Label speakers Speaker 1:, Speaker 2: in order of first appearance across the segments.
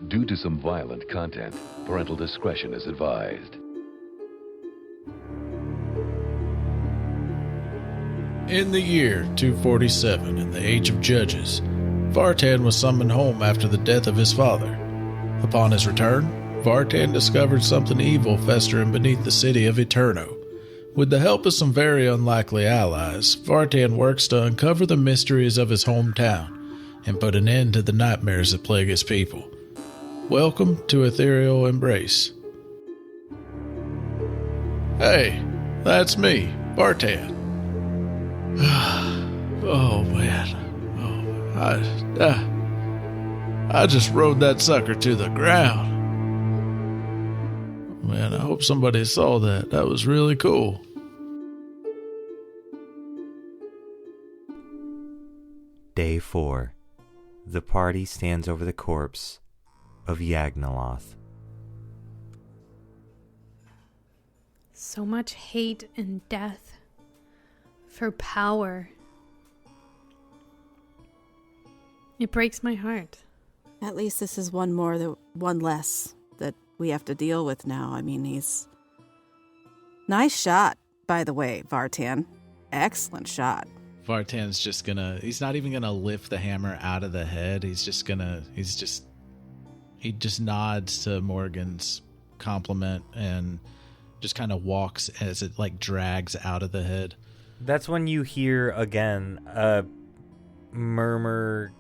Speaker 1: Due to some violent content, parental discretion is advised.
Speaker 2: In the year 247, in the Age of Judges, Vartan was summoned home after the death of his father. Upon his return, Vartan discovered something evil festering beneath the city of Eterno. With the help of some very unlikely allies, Vartan works to uncover the mysteries of his hometown and put an end to the nightmares that plague his people. Welcome to Ethereal Embrace. Hey, that's me, Vartan. Oh, man. I just rode that sucker to the ground. Man, I hope somebody saw that. That was really cool.
Speaker 3: Day 4. The party stands over the corpse of Yagnoloth.
Speaker 4: So much hate and death for power. It breaks my heart.
Speaker 5: At least this is one less that we have to deal with now. I mean, nice shot, by the way, Vartan. Excellent shot.
Speaker 2: Vartan's he's not even gonna lift the hammer out of the head. He just nods to Morgan's compliment and just kind of walks as it like drags out of the head.
Speaker 3: That's when you hear again a murmur,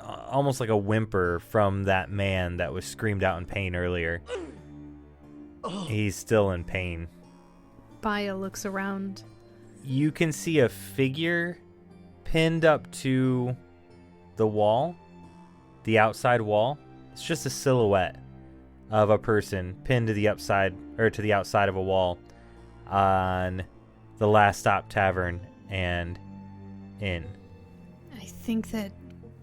Speaker 3: almost like a whimper from that man that was screamed out in pain earlier. He's still in pain.
Speaker 4: Baya looks around.
Speaker 3: You can see a figure pinned up to the wall, the outside wall. It's just a silhouette of a person pinned to the outside of a wall on the Last Stop Tavern and Inn.
Speaker 4: I think that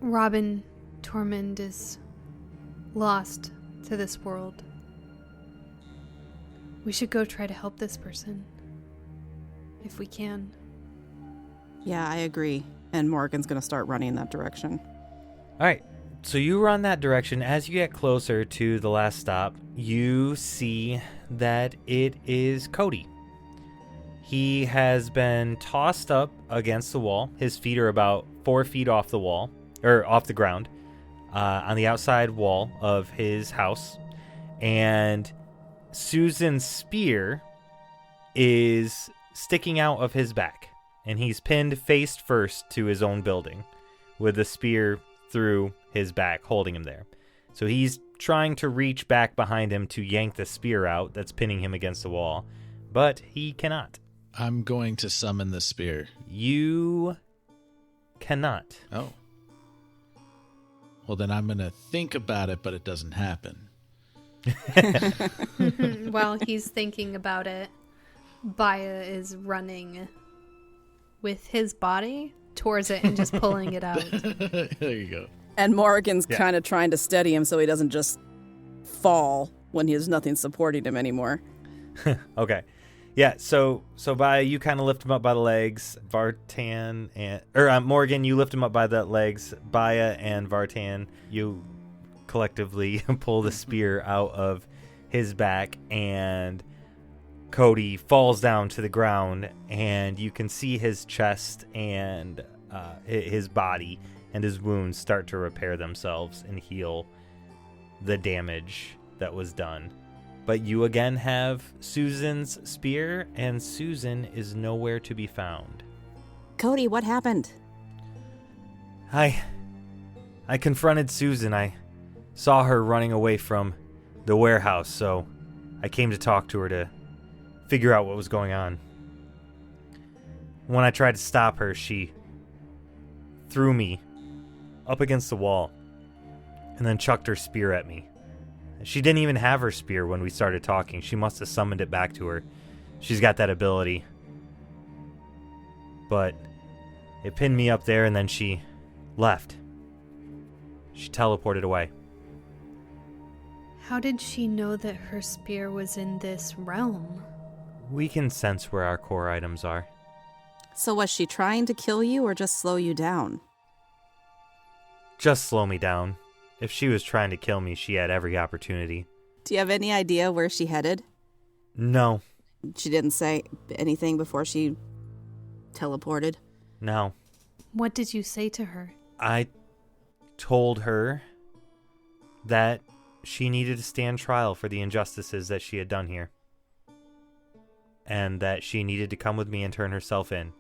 Speaker 4: Robin Tormund is lost to this world. We should go try to help this person. If we can.
Speaker 5: Yeah, I agree. And Morgan's going to start running in that direction.
Speaker 3: All right. So you run that direction. As you get closer to the last stop, you see that it is Cody. He has been tossed up against the wall. His feet are about 4 feet off the wall, or off the ground, on the outside wall of his house. And Susan's spear is sticking out of his back. And he's pinned face first to his own building with the spear through his back, holding him there. So he's trying to reach back behind him to yank the spear out that's pinning him against the wall, but he cannot.
Speaker 2: I'm going to summon the spear.
Speaker 3: You cannot.
Speaker 2: Oh. Well, then I'm going to think about it, but it doesn't happen.
Speaker 4: While he's thinking about it, Baya is running with his body towards it and just pulling it out.
Speaker 2: There you go.
Speaker 5: And Morgan's kind of trying to steady him so he doesn't just fall when he has nothing supporting him anymore.
Speaker 3: Okay. Yeah, so Baya, you kind of lift him up by the legs. Vartan and Morgan, you lift him up by the legs. Baya and Vartan, you collectively pull the spear out of his back, and Cody falls down to the ground, and you can see his chest and his body and his wounds start to repair themselves and heal the damage that was done. But you again have Susan's spear, and Susan is nowhere to be found.
Speaker 5: Cody, what happened?
Speaker 3: I confronted Susan. I saw her running away from the warehouse, so I came to talk to her to figure out what was going on. When I tried to stop her, she threw me up against the wall and then chucked her spear at me. She didn't even have her spear when we started talking. She must have summoned it back to her. She's got that ability. But it pinned me up there, and then she left. She teleported away.
Speaker 4: How did she know that her spear was in this realm?
Speaker 3: We can sense where our core items are.
Speaker 5: So was she trying to kill you or just slow you down?
Speaker 3: Just slow me down. If she was trying to kill me, she had every opportunity.
Speaker 5: Do you have any idea where she headed?
Speaker 3: No.
Speaker 5: She didn't say anything before she teleported?
Speaker 3: No.
Speaker 4: What did you say to her?
Speaker 3: I told her that she needed to stand trial for the injustices that she had done here. And that she needed to come with me and turn herself in.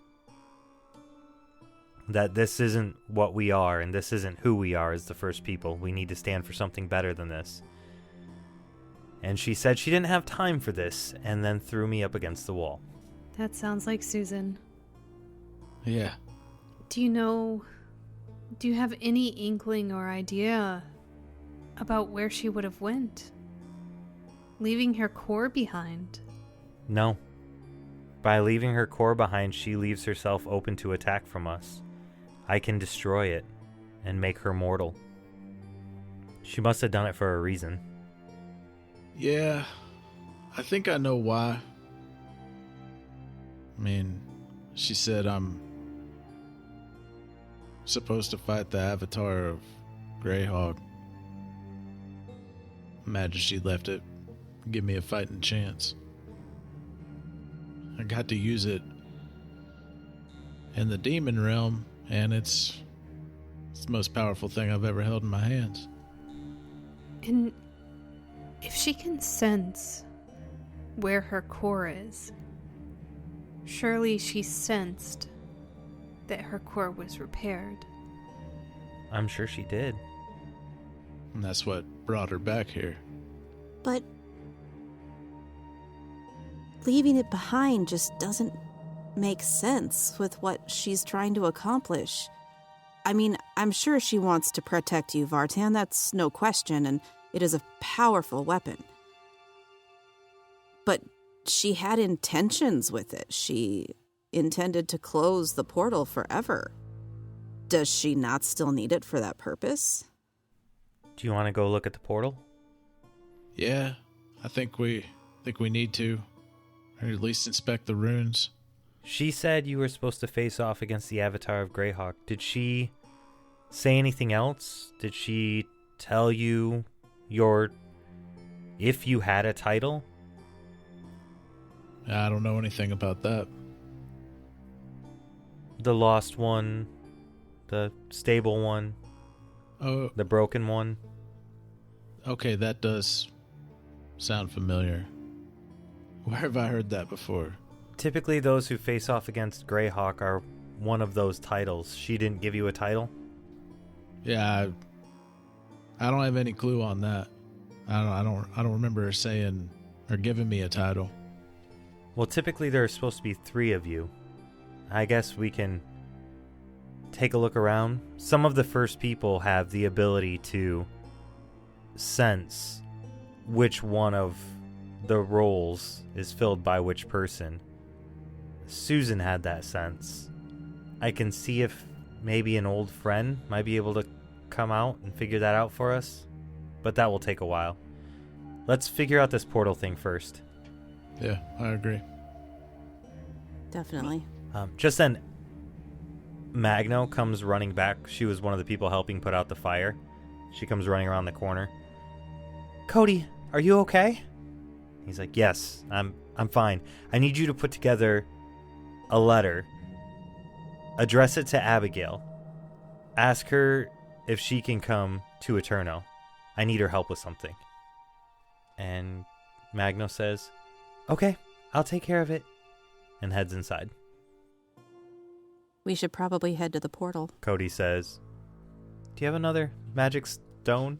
Speaker 3: That this isn't what we are, and this isn't who we are as the first people. We need to stand for something better than this. And she said she didn't have time for this, and then threw me up against the wall.
Speaker 4: That sounds like Susan.
Speaker 2: Yeah.
Speaker 4: Do you have any inkling or idea about where she would have went? Leaving her core behind?
Speaker 3: No. By leaving her core behind, she leaves herself open to attack from us. I can destroy it and make her mortal. She must have done it for a reason.
Speaker 2: Yeah, I think I know why. I mean, she said I'm supposed to fight the avatar of Greyhawk. Imagine she left it, give me a fighting chance. I got to use it in the demon realm, and it's the most powerful thing I've ever held in my hands.
Speaker 4: And if she can sense where her core is, surely she sensed that her core was repaired.
Speaker 3: I'm sure she did.
Speaker 2: And that's what brought her back here.
Speaker 5: But leaving it behind just doesn't make sense with what she's trying to accomplish. I mean, I'm sure she wants to protect you, Vartan, that's no question, and it is a powerful weapon. But she had intentions with it. She intended to close the portal forever. Does she not still need it for that purpose?
Speaker 3: Do you want to go look at the portal?
Speaker 2: Yeah, I think we need to, or at least inspect the runes.
Speaker 3: She said you were supposed to face off against the avatar of Greyhawk. Did she say anything else? Did she tell you if you had a title?
Speaker 2: I don't know anything about that.
Speaker 3: The lost one, the stable one,
Speaker 2: Oh,
Speaker 3: the broken one.
Speaker 2: okay, that does sound familiar. Where have I heard that before?
Speaker 3: Typically those who face off against Greyhawk are one of those titles. She didn't give you a title?
Speaker 2: Yeah, I don't have any clue on that. I don't remember her saying or giving me a title.
Speaker 3: Well, typically there are supposed to be 3 of you. I guess we can take a look around. Some of the first people have the ability to sense which one of the roles is filled by which person. Susan had that sense. I can see if maybe an old friend might be able to come out and figure that out for us, but that will take a while. Let's figure out this portal thing first.
Speaker 2: Yeah, I agree.
Speaker 5: Definitely.
Speaker 3: Just then, Magno comes running back. She was one of the people helping put out the fire. She comes running around the corner. Cody, are you okay? He's like, yes, I'm fine. I need you to put together a letter. Address it to Abigail. Ask her if she can come to Eterno. I need her help with something. And Magno says, okay, I'll take care of it. And heads inside.
Speaker 5: We should probably head to the portal.
Speaker 3: Cody says, do you have another magic stone?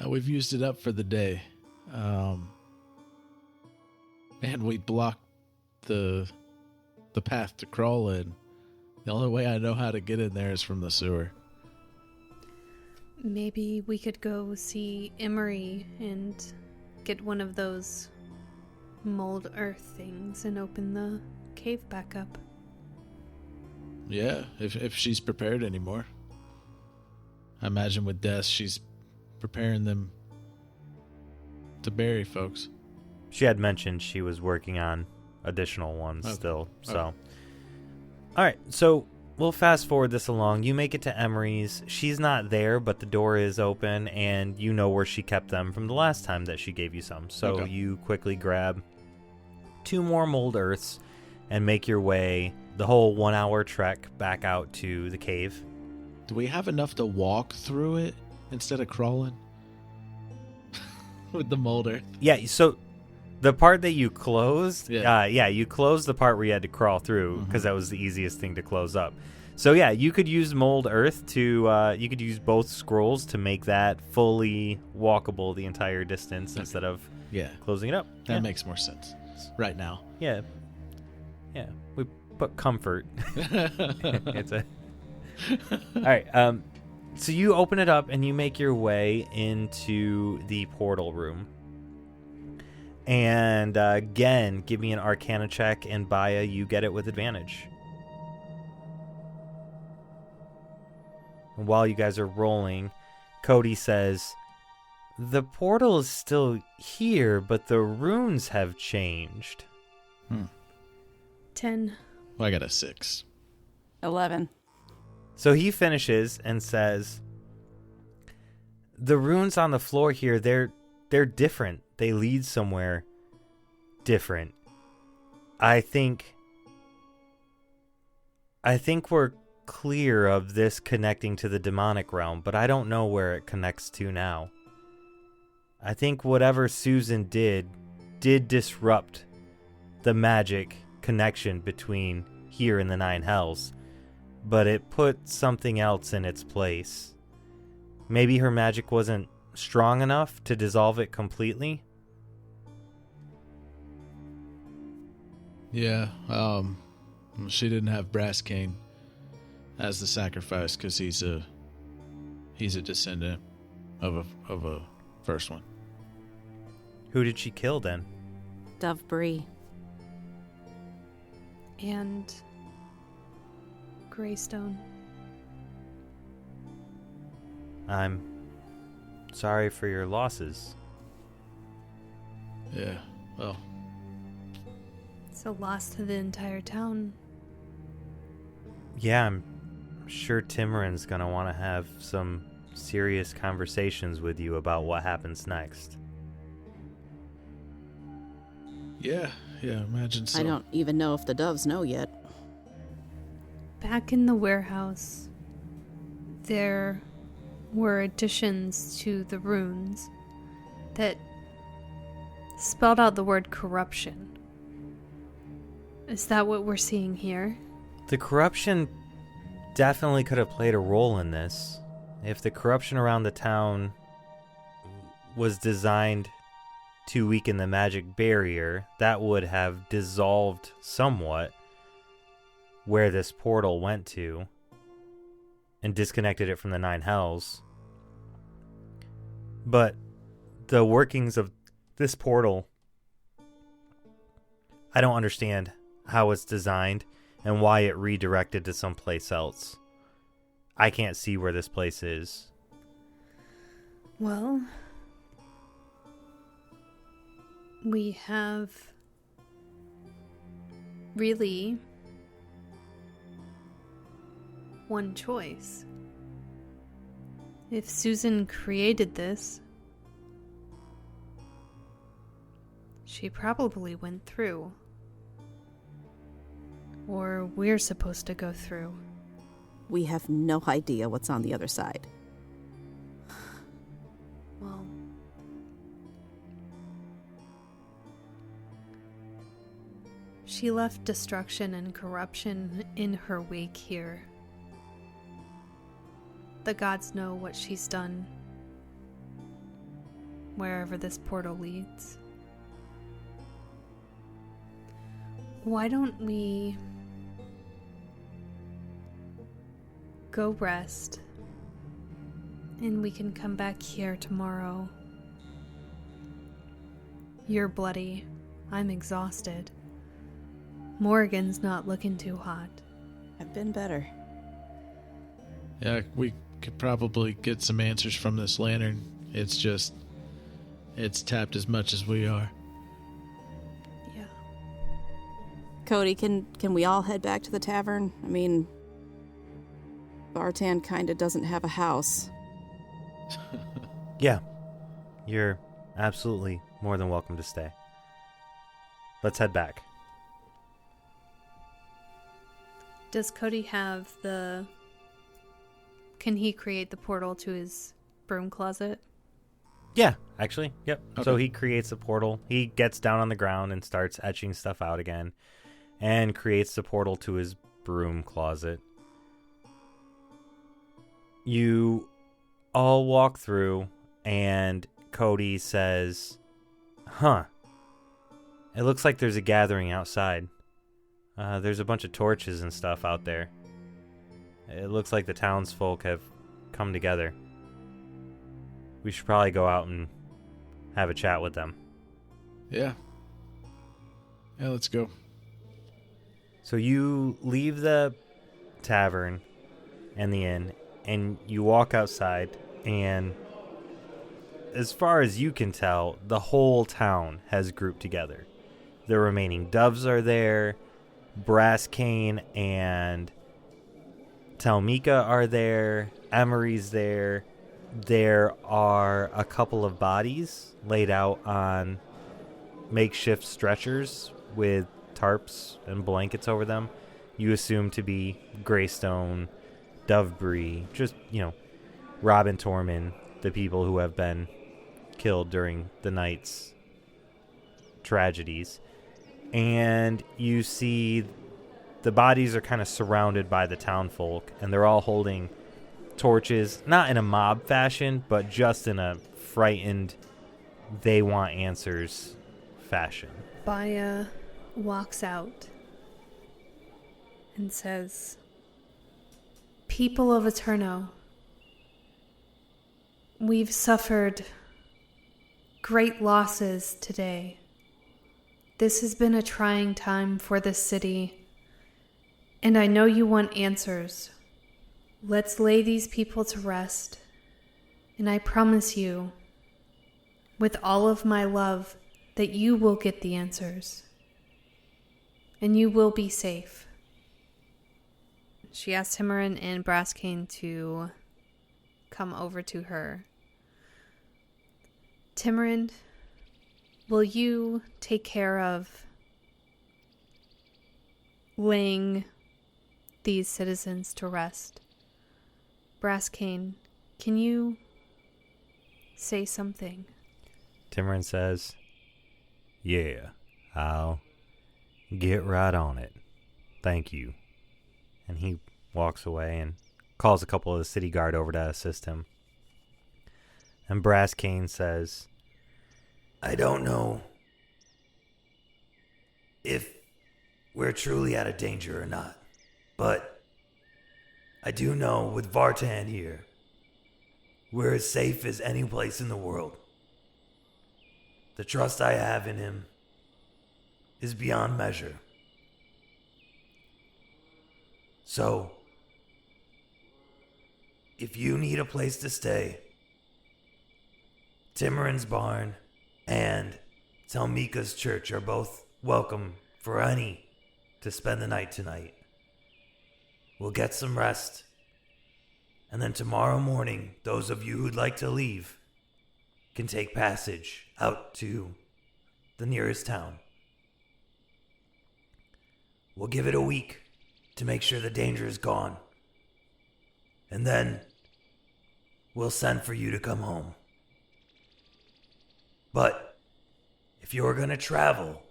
Speaker 2: We've used it up for the day. And we blocked the path to crawl in. The only way I know how to get in there is from the sewer.
Speaker 4: Maybe we could go see Emery and get one of those mold earth things and open the cave back up.
Speaker 2: Yeah, if she's prepared anymore. I imagine with death, she's preparing them to bury folks.
Speaker 3: She had mentioned she was working on additional ones still. So,
Speaker 2: Okay.
Speaker 3: all right. So we'll fast forward this along. You make it to Emery's. She's not there, but the door is open, and you know where she kept them from the last time that she gave you some. So you quickly grab 2 more mold earths and make your way the whole 1-hour trek back out to the cave.
Speaker 2: Do we have enough to walk through it instead of crawling? With the mold earth?
Speaker 3: Yeah, so the part that you closed, you closed the part where you had to crawl through because that was the easiest thing to close up. So yeah, you could use mold earth to, you could use both scrolls to make that fully walkable the entire distance instead of closing it up.
Speaker 2: That makes more sense right now.
Speaker 3: Yeah. Yeah, we put comfort. It's a... All right, so you open it up and you make your way into the portal room. And again, give me an Arcana check, and Baya, you get it with advantage. And while you guys are rolling, Cody says, the portal is still here, but the runes have changed.
Speaker 4: 10.
Speaker 2: Well, I got a 6.
Speaker 5: 11.
Speaker 3: So he finishes and says, the runes on the floor here, they're different. They lead somewhere different. I think we're clear of this connecting to the demonic realm, but I don't know where it connects to now. I think whatever Susan did disrupt the magic connection between here and the Nine Hells, but it put something else in its place. Maybe her magic wasn't strong enough to dissolve it completely.
Speaker 2: Yeah, she didn't have Brass Cane as the sacrifice because he's a descendant of a first one.
Speaker 3: Who did she kill then?
Speaker 5: Dove Bree.
Speaker 4: And Greystone.
Speaker 3: I'm sorry for your losses.
Speaker 2: Yeah, well.
Speaker 4: It's a loss to the entire town.
Speaker 3: Yeah, I'm sure Timorin's gonna want to have some serious conversations with you about what happens next.
Speaker 2: Yeah, imagine so.
Speaker 5: I don't even know if the doves know yet.
Speaker 4: Back in the warehouse, there were additions to the runes that spelled out the word corruption. Is that what we're seeing here?
Speaker 3: The corruption definitely could have played a role in this. If the corruption around the town was designed to weaken the magic barrier, that would have dissolved somewhat where this portal went to and disconnected it from the Nine Hells. But the workings of this portal, I don't understand how it's designed and why it redirected to someplace else. I can't see where this place is.
Speaker 4: Well, we have really one choice. If Susan created this, she probably went through. Or we're supposed to go through.
Speaker 5: We have no idea what's on the other side.
Speaker 4: Well, she left destruction and corruption in her wake here. The gods know what she's done wherever this portal leads. Why don't we go rest, and we can come back here tomorrow. You're bloody. I'm exhausted. Moragan's not looking too hot.
Speaker 5: I've been better.
Speaker 2: Yeah, we could probably get some answers from this lantern. It's tapped as much as we are.
Speaker 4: Yeah.
Speaker 5: Cody, can we all head back to the tavern? I mean, Vartan kinda doesn't have a house.
Speaker 3: Yeah. You're absolutely more than welcome to stay. Let's head back.
Speaker 4: Does Cody have the... Can he create the portal to his broom closet?
Speaker 3: Yeah, actually. Yep.
Speaker 2: Okay.
Speaker 3: So he creates a portal. He gets down on the ground and starts etching stuff out again and creates the portal to his broom closet. You all walk through and Cody says, "Huh. It looks like there's a gathering outside. There's a bunch of torches and stuff out there. It looks like the townsfolk have come together. We should probably go out and have a chat with them."
Speaker 2: Yeah. Yeah, let's go.
Speaker 3: So you leave the tavern and the inn, and you walk outside, and as far as you can tell, the whole town has grouped together. The remaining doves are there, Brass Cane and Talmika are there, Emery's there. There are a couple of bodies laid out on makeshift stretchers with tarps and blankets over them. You assume to be Greystone, Dovebury, just, Robin Tormund, the people who have been killed during the night's tragedies. And you see the bodies are kind of surrounded by the townfolk, and they're all holding torches, not in a mob fashion, but just in a frightened, they want answers fashion.
Speaker 4: Baya walks out and says, "People of Eterno, we've suffered great losses today. This has been a trying time for this city, and I know you want answers. Let's lay these people to rest, and I promise you, with all of my love, that you will get the answers, and you will be safe." She asked Timorin and Brasscane to come over to her. "Timorin, will you take care of laying these citizens to rest? Brasscane, can you say something?"
Speaker 3: Timorin says, "Yeah, I'll get right on it. Thank you." And he walks away and calls a couple of the city guard over to assist him. And Brasscane says, "I don't know if we're truly out of danger or not, but I do know with Vartan here, we're as safe as any place in the world. The trust I have in him is beyond measure. So, if you need a place to stay, Timorin's barn and Talmika's church are both welcome for any to spend the night tonight. We'll get some rest, and then tomorrow morning, those of you who'd like to leave can take passage out to the nearest town. We'll give it a week to make sure the danger is gone, and then we'll send for you to come home. But if you're going to travel,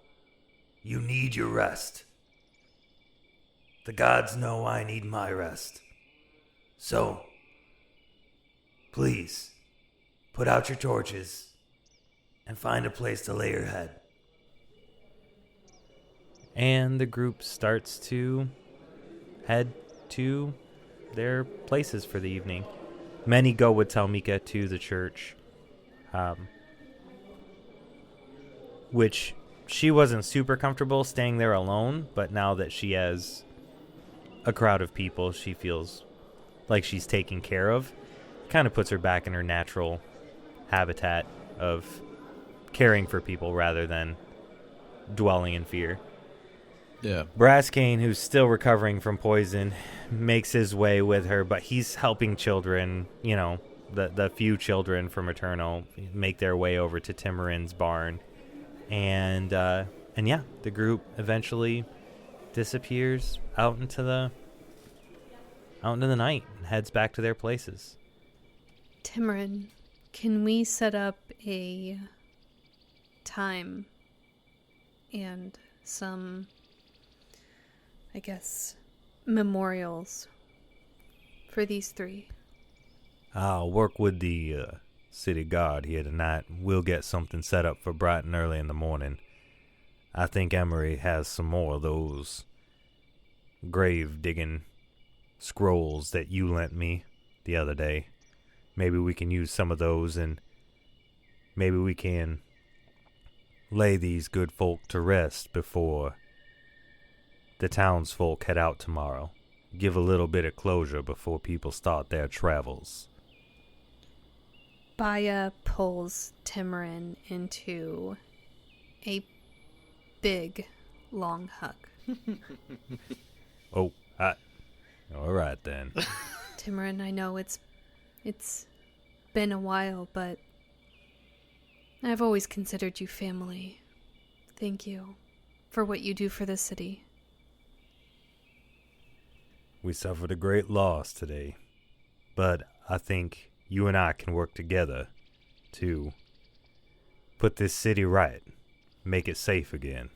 Speaker 3: you need your rest. The gods know I need my rest. So, please, put out your torches and find a place to lay your head." And the group starts to head to their places for the evening. Many go with Talmika to the church, which she wasn't super comfortable staying there alone, but now that she has a crowd of people she feels like she's taken care of, kind of puts her back in her natural habitat of caring for people rather than dwelling in fear.
Speaker 2: Yeah.
Speaker 3: Brasscane, who's still recovering from poison, makes his way with her, but he's helping children, the few children from Eternal make their way over to Timorin's barn. And yeah, the group eventually disappears out into the night and heads back to their places.
Speaker 4: Timorin, can we set up a time and some, I guess, memorials for these three?
Speaker 3: I'll work with the city guard here tonight. We'll get something set up for bright and early in the morning. I think Emery has some more of those grave-digging scrolls that you lent me the other day. Maybe we can use some of those, and maybe we can lay these good folk to rest before the townsfolk head out tomorrow. Give a little bit of closure before people start their travels.
Speaker 4: Baya pulls Timorin into a big, long hug.
Speaker 3: Oh, all right then.
Speaker 4: Timorin, I know it's been a while, but I've always considered you family. Thank you for what you do for the city.
Speaker 3: We suffered a great loss today, but I think you and I can work together to put this city right, make it safe again.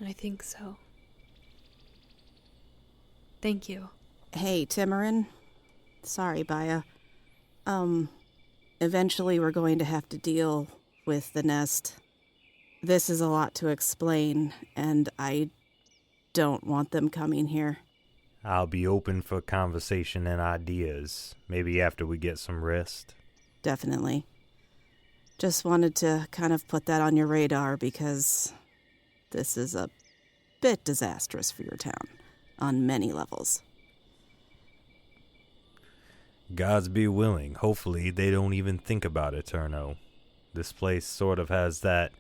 Speaker 4: I think so. Thank you.
Speaker 5: Hey, Timorin. Sorry, Baya. Eventually we're going to have to deal with the nest. This is a lot to explain, and I don't want them coming here.
Speaker 3: I'll be open for conversation and ideas, maybe after we get some rest.
Speaker 5: Definitely. Just wanted to kind of put that on your radar because this is a bit disastrous for your town on many levels.
Speaker 3: Gods be willing. Hopefully they don't even think about Eterno. This place sort of has that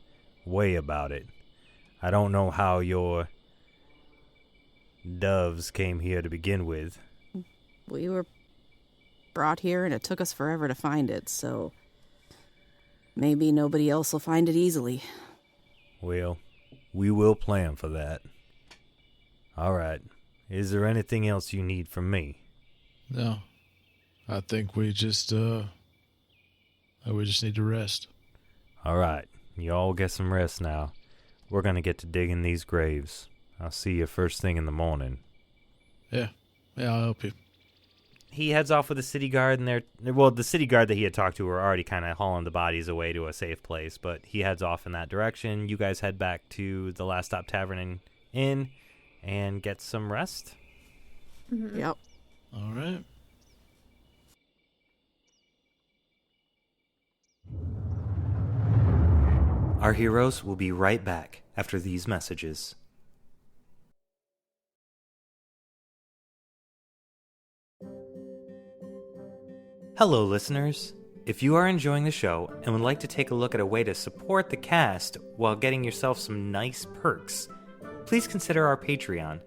Speaker 3: way about it. I don't know how your doves came here to begin with.
Speaker 5: We were brought here and it took us forever to find it, so maybe nobody else will find it easily.
Speaker 3: Well, we will plan for that. All right. Is there anything else you need from me?
Speaker 2: No. I think we just need to rest.
Speaker 3: All right. You all get some rest now. We're going to get to digging these graves. I'll see you first thing in the morning.
Speaker 2: Yeah, I'll help you.
Speaker 3: He heads off with the city guard, and the city guard that he had talked to were already kind of hauling the bodies away to a safe place, but he heads off in that direction. You guys head back to the Last Stop Tavern and Inn and get some rest.
Speaker 5: Mm-hmm. Yep.
Speaker 2: All right.
Speaker 3: Our heroes will be right back after these messages. Hello, listeners. If you are enjoying the show and would like to take a look at a way to support the cast while getting yourself some nice perks, please consider our Patreon.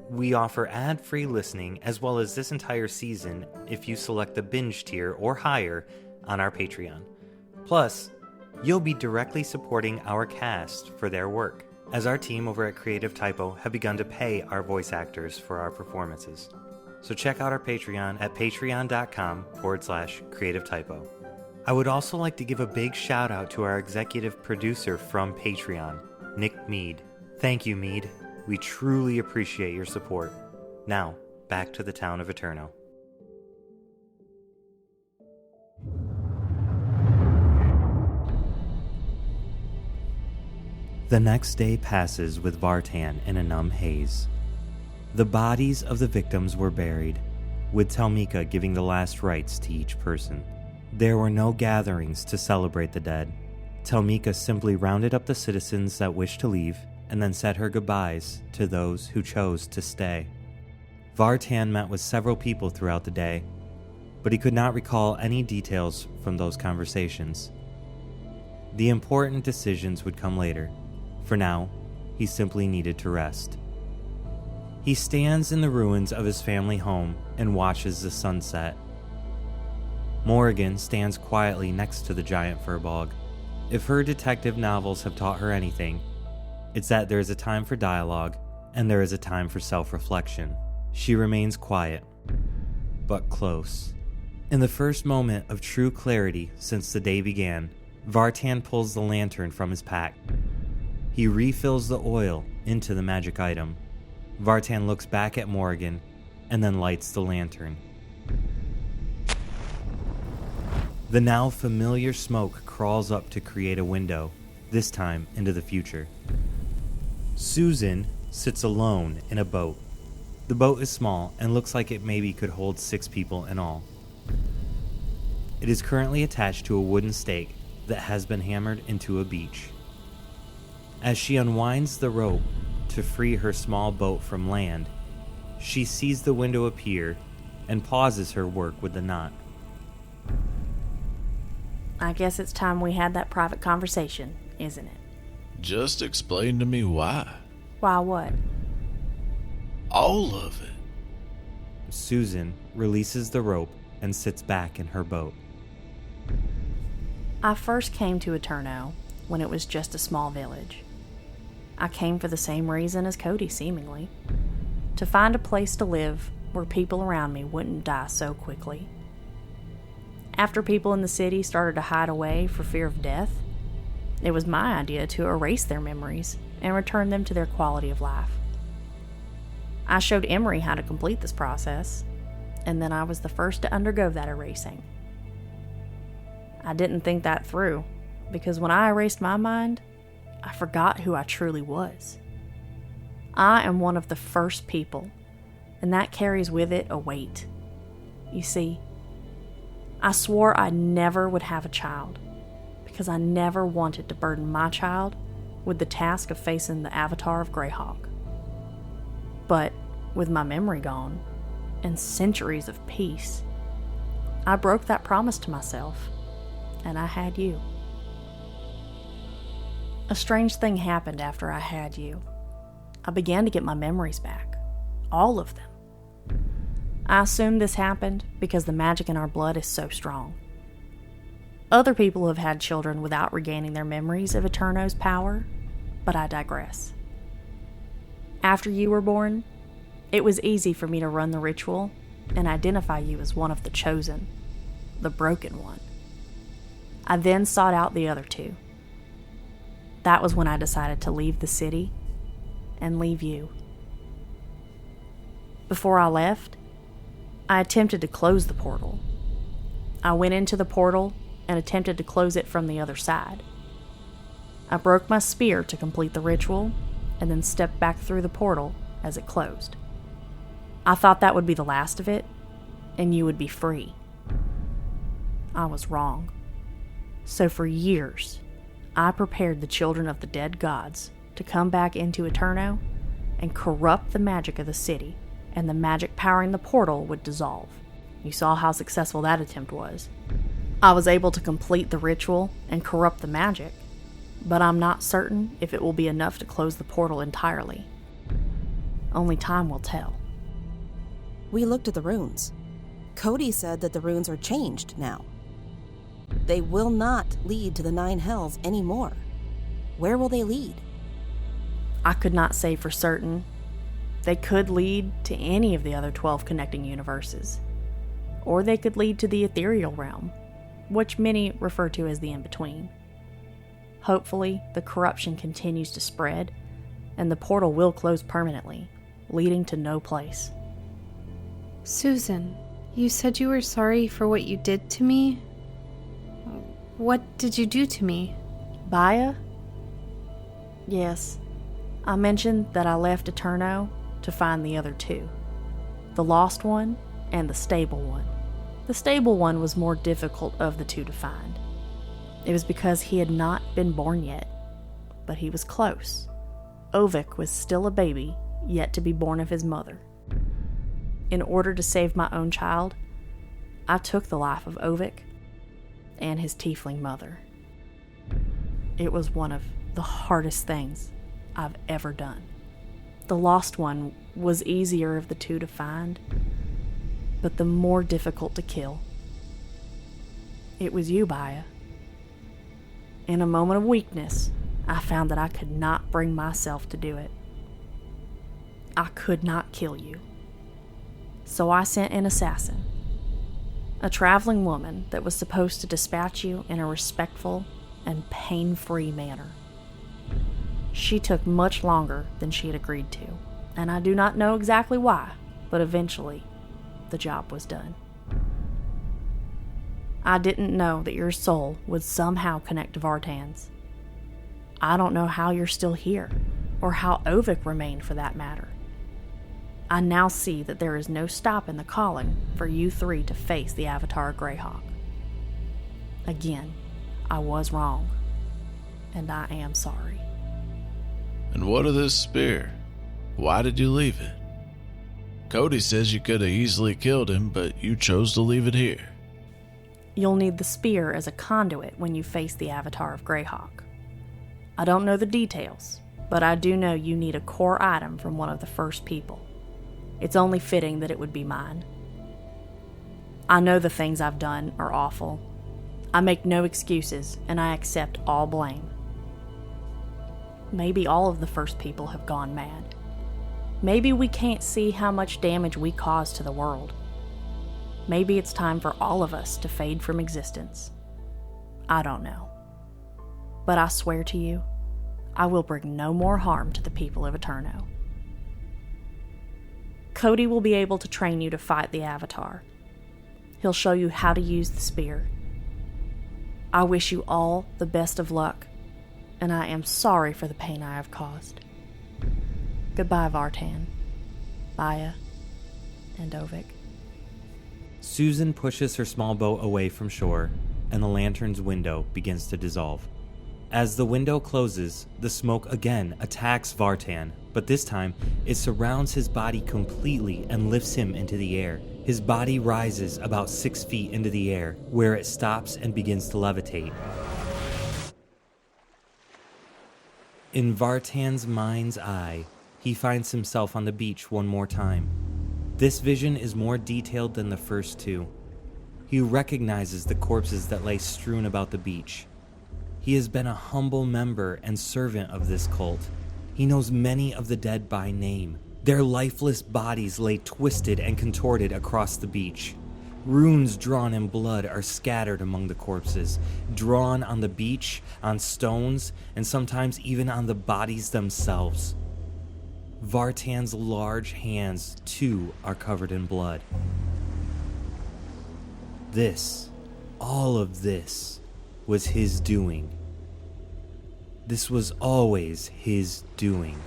Speaker 3: We offer ad-free listening as well as this entire season if you select the binge tier or higher on our Patreon. Plus, you'll be directly supporting our cast for their work, as our team over at Creative Typo have begun to pay our voice actors for our performances. So check out our Patreon at patreon.com/Creative Typo. I would also like to give a big shout out to our executive producer from Patreon, Nick Mead. Thank you, Mead. We truly appreciate your support. Now, back to the town of Eterno. The next day passes with Vartan in a numb haze. The bodies of the victims were buried, with Talmika giving the last rites to each person. There were no gatherings to celebrate the dead. Talmika simply rounded up the citizens that wished to leave, and then said her goodbyes to those who chose to stay. Vartan met with several people throughout the day, but he could not recall any details from those conversations. The important decisions would come later. For now, he simply needed to rest. He stands in the ruins of his family home and watches the sunset. Moragan stands quietly next to the giant furbog. If her detective novels have taught her anything, it's that there is a time for dialogue and there is a time for self-reflection. She remains quiet, but close. In the first moment of true clarity since the day began, Vartan pulls the lantern from his pack. He refills the oil into the magic item. Vartan looks back at Moragan and then lights the lantern. The now familiar smoke crawls up to create a window, this time into the future. Susan sits alone in a boat. The boat is small and looks like it maybe could hold 6 people in all. It is currently attached to a wooden stake that has been hammered into a beach. As she unwinds the rope to free her small boat from land, she sees the window appear and pauses her work with the knot.
Speaker 6: I guess it's time we had that private conversation, isn't it?
Speaker 2: Just explain to me why.
Speaker 6: Why what?
Speaker 2: All of it.
Speaker 3: Susan releases the rope and sits back in her boat.
Speaker 6: I first came to Eterno when it was just a small village. I came for the same reason as Cody, seemingly. To find a place to live where people around me wouldn't die so quickly. After people in the city started to hide away for fear of death, it was my idea to erase their memories and return them to their quality of life. I showed Emery how to complete this process, and then I was the first to undergo that erasing. I didn't think that through, because when I erased my mind, I forgot who I truly was. I am one of the first people, and that carries with it a weight. You see, I swore I never would have a child, because I never wanted to burden my child with the task of facing the avatar of Greyhawk. But with my memory gone, and centuries of peace, I broke that promise to myself, and I had you. A strange thing happened after I had you. I began to get my memories back. All of them. I assume this happened because the magic in our blood is so strong. Other people have had children without regaining their memories of Eterno's power, but I digress. After you were born, it was easy for me to run the ritual and identify you as one of the chosen, the broken one. I then sought out the other 2. That was when I decided to leave the city and leave you. Before I left, I attempted to close the portal. I went into the portal and attempted to close it from the other side. I broke my spear to complete the ritual and then stepped back through the portal as it closed. I thought that would be the last of it, and you would be free. I was wrong. So for years, I prepared the children of the dead gods to come back into Eterno and corrupt the magic of the city, and the magic powering the portal would dissolve. You saw how successful that attempt was. I was able to complete the ritual and corrupt the magic, but I'm not certain if it will be enough to close the portal entirely. Only time will tell.
Speaker 5: We looked at the runes. Cody said that the runes are changed now. They will not lead to the 9 hells anymore. Where will they lead?
Speaker 6: I could not say for certain. They could lead to any of the other 12 connecting universes. Or they could lead to the ethereal realm, which many refer to as the in-between. Hopefully, the corruption continues to spread, and the portal will close permanently, leading to no place.
Speaker 4: Susan, you said you were sorry for what you did to me. What did you do to me?
Speaker 6: Baya? Yes. I mentioned that I left Eterno to find the other 2. The lost one and the stable one. The stable one was more difficult of the 2 to find. It was because he had not been born yet, but he was close. Ovik was still a baby, yet to be born of his mother. In order to save my own child, I took the life of Ovik and his tiefling mother. It was one of the hardest things I've ever done. The lost one was easier of the two to find, but the more difficult to kill. It was you, Baya. In a moment of weakness, I found that I could not bring myself to do it. I could not kill you. So I sent an assassin, a traveling woman that was supposed to dispatch you in a respectful and pain-free manner. She took much longer than she had agreed to, and I do not know exactly why, but eventually the job was done. I didn't know that your soul would somehow connect to Vartan's. I don't know how you're still here, or how Ovik remained for that matter. I now see that there is no stopping the calling for you three to face the Avatar Greyhawk. Again, I was wrong, and I am sorry.
Speaker 2: And what of this spear? Why did you leave it? Cody says you could have easily killed him, but you chose to leave it here.
Speaker 6: You'll need the spear as a conduit when you face the Avatar of Greyhawk. I don't know the details, but I do know you need a core item from one of the first people. It's only fitting that it would be mine. I know the things I've done are awful. I make no excuses, and I accept all blame. Maybe all of the first people have gone mad. Maybe we can't see how much damage we cause to the world. Maybe it's time for all of us to fade from existence. I don't know. But I swear to you, I will bring no more harm to the people of Eterno. Cody will be able to train you to fight the Avatar. He'll show you how to use the spear. I wish you all the best of luck, and I am sorry for the pain I have caused. Goodbye, Vartan, Baya, and Ovik.
Speaker 3: Susan pushes her small boat away from shore, and the lantern's window begins to dissolve. As the window closes, the smoke again attacks Vartan, but this time it surrounds his body completely and lifts him into the air. His body rises about 6 feet into the air, where it stops and begins to levitate. In Vartan's mind's eye, he finds himself on the beach one more time. This vision is more detailed than the first two. He recognizes the corpses that lay strewn about the beach. He has been a humble member and servant of this cult. He knows many of the dead by name. Their lifeless bodies lay twisted and contorted across the beach. Runes drawn in blood are scattered among the corpses, drawn on the beach, on stones, and sometimes even on the bodies themselves. Vartan's large hands, too, are covered in blood. This, all of this, was his doing. This was always his doing.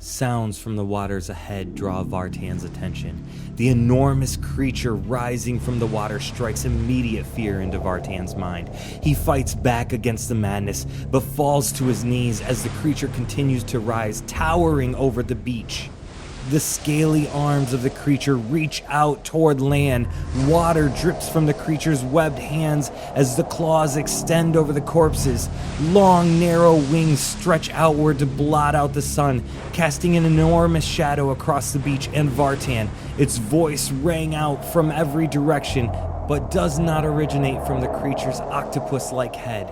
Speaker 3: Sounds from the waters ahead draw Vartan's attention. The enormous creature rising from the water strikes immediate fear into Vartan's mind. He fights back against the madness, but falls to his knees as the creature continues to rise, towering over the beach. The scaly arms of the creature reach out toward land. Water drips from the creature's webbed hands as the claws extend over the corpses. Long, narrow wings stretch outward to blot out the sun, casting an enormous shadow across the beach and Vartan. Its voice rang out from every direction, but does not originate from the creature's octopus-like head.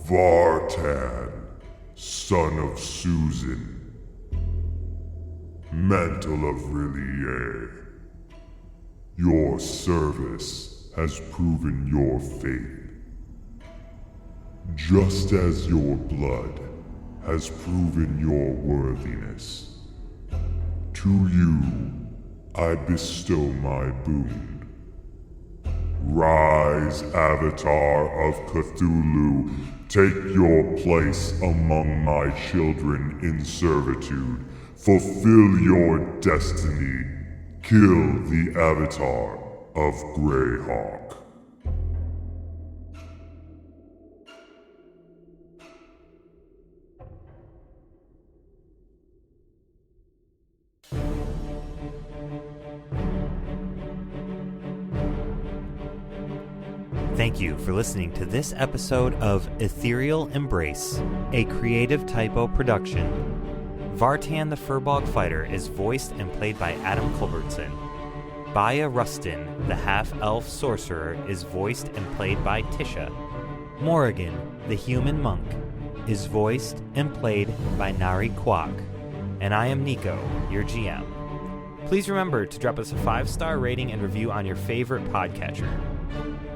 Speaker 7: Vartan, son of Susan, Mantle of Rillier, your service has proven your fate, just as your blood has proven your worthiness. To you, I bestow my boon. Rise, Avatar of Cthulhu, take your place among my children in servitude. Fulfill your destiny. Kill the Avatar of Greyhawk.
Speaker 3: Thank you for listening to this episode of Ethereal Embrace, a creative Typo production. Vartan the Furbog Fighter is voiced and played by Adam Culbertson. Baya Rustin, the half-elf sorcerer, is voiced and played by Tisha. Moragan, the human monk, is voiced and played by Nari Kwak. And I am Nico, your GM. Please remember to drop us a 5-star rating and review on your favorite podcatcher.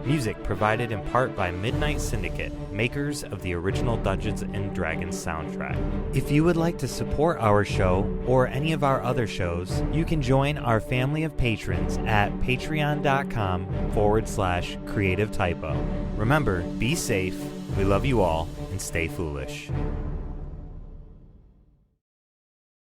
Speaker 3: Music provided in part by Midnight Syndicate, makers of the original Dungeons & Dragons soundtrack. If you would like to support our show or any of our other shows, you can join our family of patrons at patreon.com/creative typo. Remember, be safe, we love you all, and stay foolish.